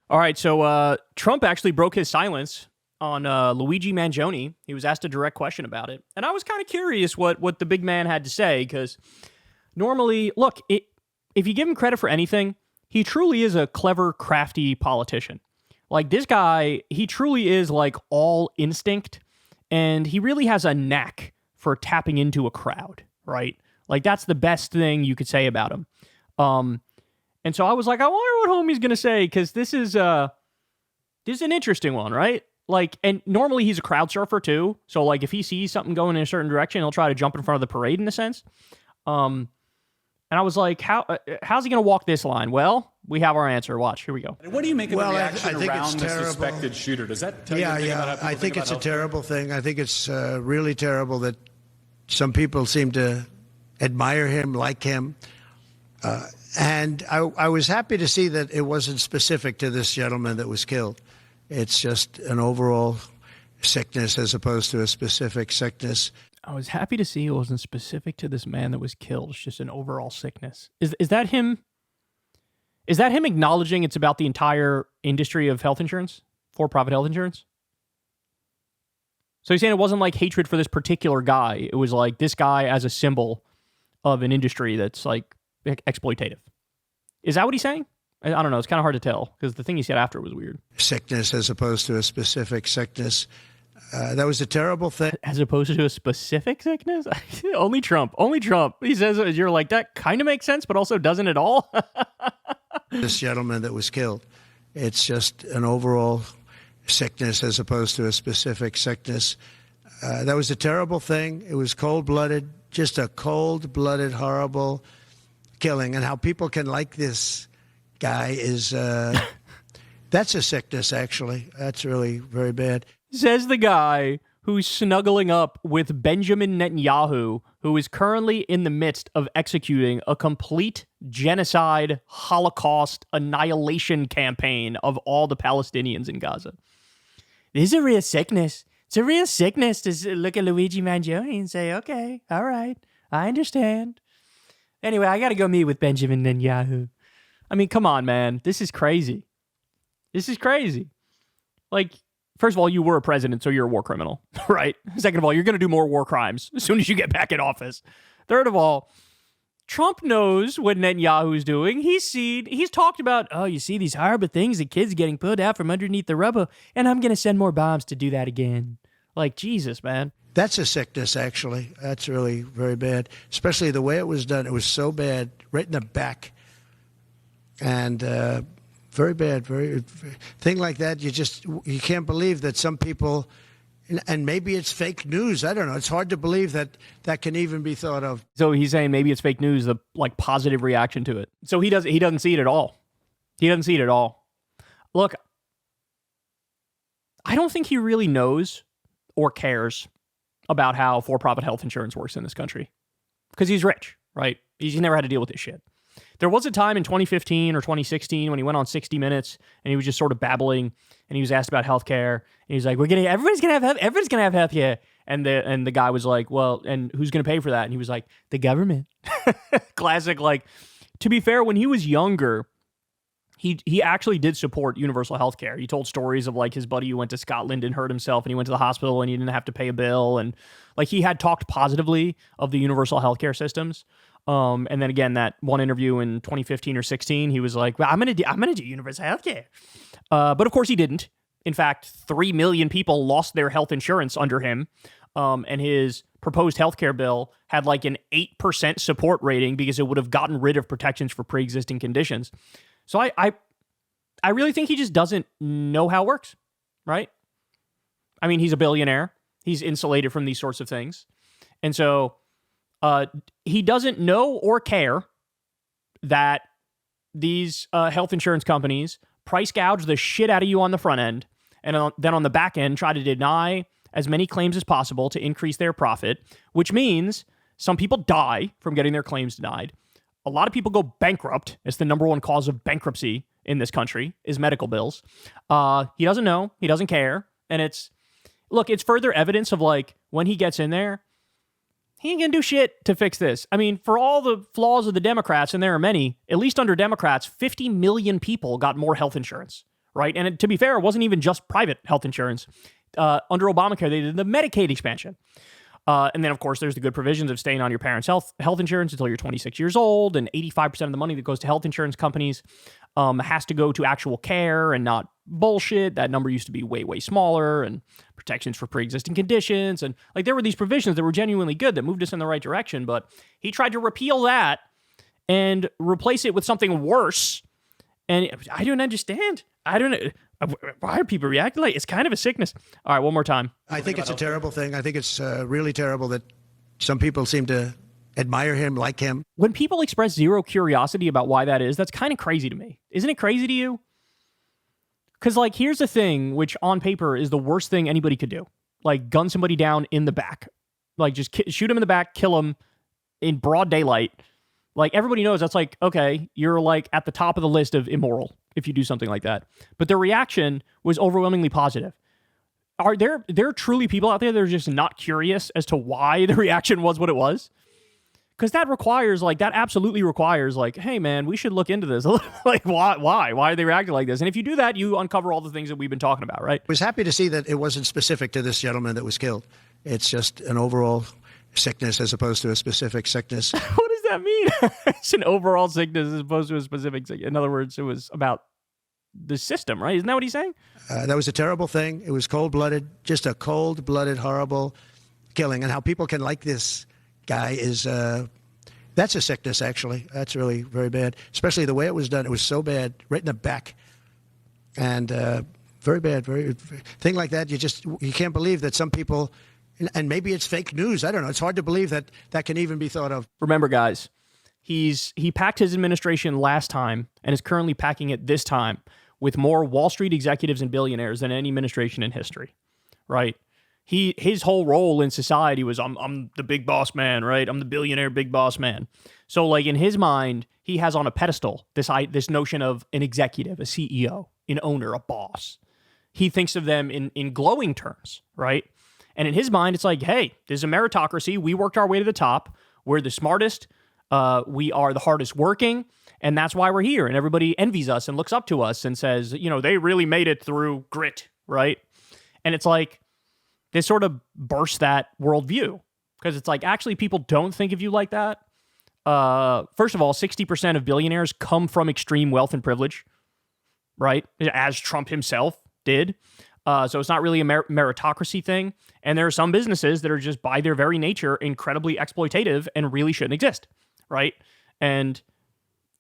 All right, so Trump actually broke his silence on Luigi Mangione. He was asked a direct question about it, and I was kind of curious what the big man had to say, because normally, look, if you give him credit for anything, he truly is a clever, crafty politician. Like, this guy, he truly is like all instinct, and he really has a knack for tapping into a crowd, right? Like, that's the best thing you could say about him. And so I was like, I wonder what homie's going to say, because this is an interesting one, right? Like, and normally he's a crowd surfer too. So like, if he sees something going in a certain direction, he'll try to jump in front of the parade in a sense. And I was like, how's he going to walk this line? Well, we have our answer. Watch, here we go. What do you make of the reaction I think around the suspected shooter? Does that tell you anything about how people I think it's a healthcare? terrible thing. I think it's really terrible that some people seem to admire him, like him. And I was happy to see that it wasn't specific to this gentleman that was killed. It's just an overall sickness as opposed to a specific sickness. I was happy to see it wasn't specific to this man that was killed. It's just an overall sickness. Is that him? Is that him acknowledging it's about the entire industry of health insurance, for-profit health insurance? So he's saying it wasn't like hatred for this particular guy. It was like this guy as a symbol of an industry that's like exploitative. Is that what he's saying? I don't know. It's kind of hard to tell because the thing he said after was weird. Sickness as opposed to a specific sickness. That was a terrible thing. As opposed to a specific sickness? Only Trump. Only Trump. He says, you're like, that kind of makes sense, but also doesn't at all. This gentleman that was killed. It's just an overall sickness as opposed to a specific sickness. That was a terrible thing. It was cold-blooded, just a cold-blooded, horrible killing. And how people can like this guy is, that's a sickness, actually. That's really very bad. Says the guy who's snuggling up with Benjamin Netanyahu, who is currently in the midst of executing a complete genocide, Holocaust, annihilation campaign of all the Palestinians in Gaza. This is a real sickness. It's a real sickness to look at Luigi Mangione and say, okay, all right, I understand. Anyway, I got to go meet with Benjamin Netanyahu. I mean, come on, man. This is crazy. This is crazy. Like, first of all, you were a president, so you're a war criminal, right? Second of all, you're going to do more war crimes as soon as you get back in office. Third of all, Trump knows what Netanyahu's doing. He's talked about, oh, you see these horrible things, the kids getting pulled out from underneath the rubble, and I'm going to send more bombs to do that again. Like, Jesus, man. That's a sickness, actually. That's really very bad, especially the way it was done. It was so bad, right in the back. And very bad, very thing like that. You can't believe that some people, and maybe it's fake news. I don't know. It's hard to believe that that can even be thought of. So he's saying maybe it's fake news, the like positive reaction to it. So he doesn't see it at all. He doesn't see it at all. Look, I don't think he really knows or cares about how for-profit health insurance works in this country because he's rich, right? He's never had to deal with this shit. There was a time in 2015 or 2016 when he went on 60 Minutes and he was just sort of babbling and he was asked about healthcare and he was like, everybody's gonna have healthcare. And the guy was like, well, and who's gonna pay for that? And he was like, the government. Classic. Like, to be fair, when he was younger, he actually did support universal healthcare. He told stories of like his buddy who went to Scotland and hurt himself and he went to the hospital and he didn't have to pay a bill. And like he had talked positively of the universal healthcare systems. And then again, that one interview in 2015 or 16, he was like, well, I'm going to do universal healthcare. But of course he didn't. In fact, 3 million people lost their health insurance under him. And his proposed healthcare bill had like an 8% support rating because it would have gotten rid of protections for pre-existing conditions. So I really think he just doesn't know how it works, right? I mean, he's a billionaire. He's insulated from these sorts of things. And so he doesn't know or care that these health insurance companies price gouge the shit out of you on the front end and then on the back end try to deny as many claims as possible to increase their profit, which means some people die from getting their claims denied. A lot of people go bankrupt. It's the number one cause of bankruptcy in this country is medical bills. He doesn't know. He doesn't care. And it's further evidence of like when he gets in there, he ain't gonna do shit to fix this. I mean, for all the flaws of the Democrats, and there are many, at least under Democrats, 50 million people got more health insurance, right? And to be fair, it wasn't even just private health insurance. Under Obamacare, they did the Medicaid expansion. And then, of course, there's the good provisions of staying on your parents' health insurance until you're 26 years old, and 85% of the money that goes to health insurance companies has to go to actual care and not bullshit. That number used to be way, way smaller, and protections for pre-existing conditions. And like there were these provisions that were genuinely good that moved us in the right direction, but he tried to repeal that and replace it with something worse. And I don't understand. I don't know. Why are people reacting like it's kind of a sickness? All right, one more time. I think it's a terrible thing. I think it's really terrible that some people seem to admire him, like him. When people express zero curiosity about why that is, that's kind of crazy to me. Isn't it crazy to you? Because, like, here's the thing, which on paper is the worst thing anybody could do. Like, gun somebody down in the back. Like, just shoot him in the back, kill him in broad daylight. Like, everybody knows that's like, okay, you're, like, at the top of the list of immoral if you do something like that. But their reaction was overwhelmingly positive. Are there truly people out there that are just not curious as to why the reaction was what it was? Because that requires, like, that absolutely requires, like, hey, man, we should look into this. Like, why? Why are they reacting like this? And if you do that, you uncover all the things that we've been talking about, right? I was happy to see that it wasn't specific to this gentleman that was killed. It's just an overall sickness as opposed to a specific sickness. What does that mean? It's an overall sickness as opposed to a specific sickness. In other words, it was about the system, right? Isn't that what he's saying? That was a terrible thing. It was cold-blooded, just a cold-blooded, horrible killing. And how people can like this guy is, that's a sickness, actually. That's really very bad, especially the way it was done. It was so bad, right in the back. And very bad, thing like that, you can't believe that some people, and maybe it's fake news. I don't know. It's hard to believe that that can even be thought of. Remember, guys, he packed his administration last time and is currently packing it this time with more Wall Street executives and billionaires than any administration in history, right? His whole role in society was, I'm the big boss man, right? I'm the billionaire big boss man. So, like, in his mind, he has on a pedestal this notion of an executive, a CEO, an owner, a boss. He thinks of them in glowing terms, right? And in his mind, it's like, hey, this is a meritocracy. We worked our way to the top. We're the smartest. We are the hardest working. And that's why we're here. And everybody envies us and looks up to us and says, you know, they really made it through grit, right? And it's like, this sort of bursts that worldview. Because it's like, actually, people don't think of you like that. First of all, 60% of billionaires come from extreme wealth and privilege, right? As Trump himself did. So it's not really a meritocracy thing. And there are some businesses that are just by their very nature incredibly exploitative and really shouldn't exist, right? And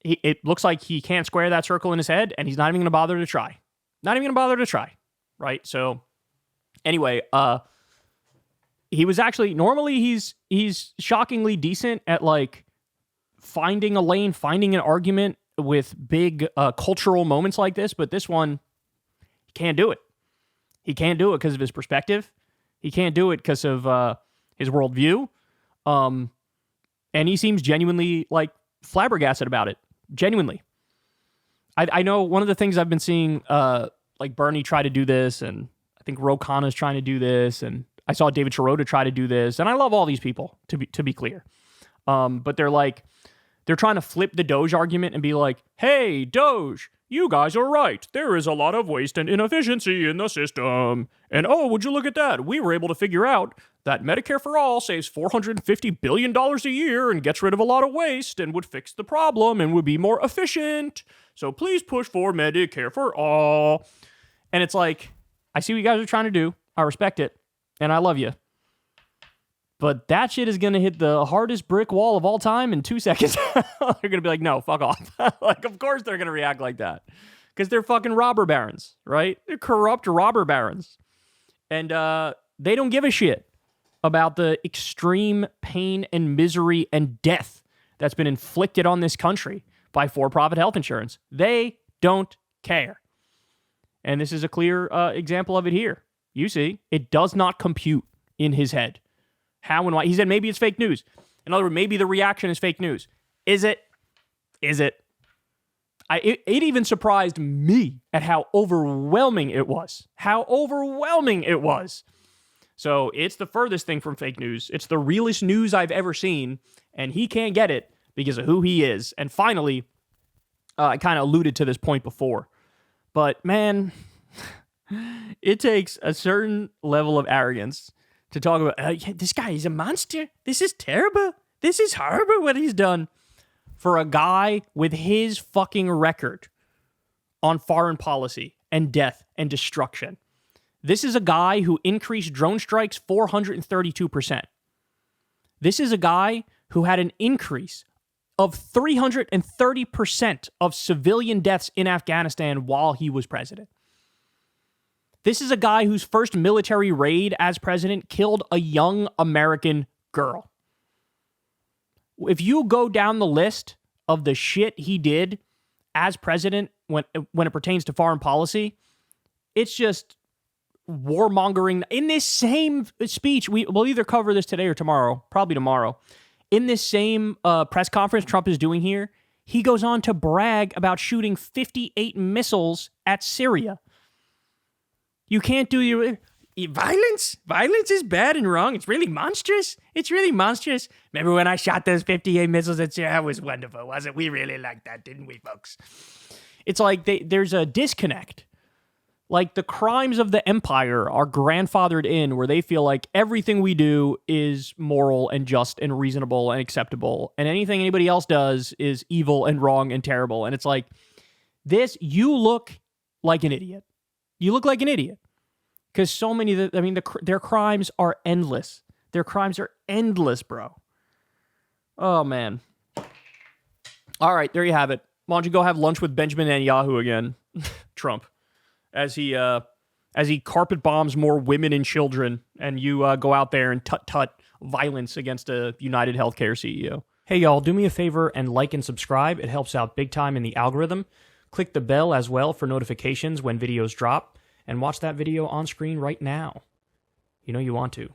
it looks like he can't square that circle in his head, and he's not even going to bother to try. Not even going to bother to try, right? So anyway, he was actually, normally he's shockingly decent at, like, finding a lane, finding an argument with big cultural moments like this, but this one, he can't do it. He can't do it because of his perspective. He can't do it because of his worldview. And he seems genuinely, like, flabbergasted about it. Genuinely. I know one of the things I've been seeing, like, Bernie try to do this, and I think Ro Khanna's trying to do this, and I saw David Sirota try to do this, and I love all these people, to be clear. But they're trying to flip the Doge argument and be like, hey, Doge, you guys are right. There is a lot of waste and inefficiency in the system. And oh, would you look at that? We were able to figure out that Medicare for All saves $450 billion a year and gets rid of a lot of waste and would fix the problem and would be more efficient. So please push for Medicare for All. And it's like, I see what you guys are trying to do. I respect it. And I love you. But that shit is going to hit the hardest brick wall of all time in 2 seconds. They're going to be like, no, fuck off. Like, of course they're going to react like that. Because they're fucking robber barons, right? They're corrupt robber barons. And they don't give a shit about the extreme pain and misery and death that's been inflicted on this country by for-profit health insurance. They don't care. And this is a clear example of it here. You see, it does not compute in his head. How and why? He said maybe it's fake news. In other words, maybe the reaction is fake news. Is it? Is it? It even surprised me at how overwhelming it was. How overwhelming it was. So it's the furthest thing from fake news. It's the realest news I've ever seen, and he can't get it because of who he is. And finally, I kind of alluded to this point before, But man, it takes a certain level of arrogance to talk about, this guy is a monster. This is terrible. This is horrible what he's done. For a guy with his fucking record on foreign policy and death and destruction. This is a guy who increased drone strikes 432%. This is a guy who had an increase of 330% of civilian deaths in Afghanistan while he was president. This is a guy whose first military raid as president killed a young American girl. If you go down the list of the shit he did as president when it pertains to foreign policy, it's just warmongering. In this same speech, we'll either cover this today or tomorrow, probably tomorrow. In this same press conference Trump is doing here, he goes on to brag about shooting 58 missiles at Syria. You can't do your violence. Violence is bad and wrong. It's really monstrous. It's really monstrous. Remember when I shot those 58 missiles at Syria? That was wonderful, wasn't it? We really liked that, didn't we, folks? It's like there's a disconnect. Like the crimes of the empire are grandfathered in where they feel like everything we do is moral and just and reasonable and acceptable. And anything anybody else does is evil and wrong and terrible. And it's like, you look like an idiot. You look like an idiot. Because so many, their crimes are endless. Their crimes are endless, bro. Oh, man. All right, there you have it. Why don't you go have lunch with Benjamin Netanyahu again, Trump, as he carpet bombs more women and children, and you go out there and tut violence against a United Healthcare CEO. Hey, y'all, do me a favor and like and subscribe. It helps out big time in the algorithm. Click the bell as well for notifications when videos drop, and watch that video on screen right now. You know you want to.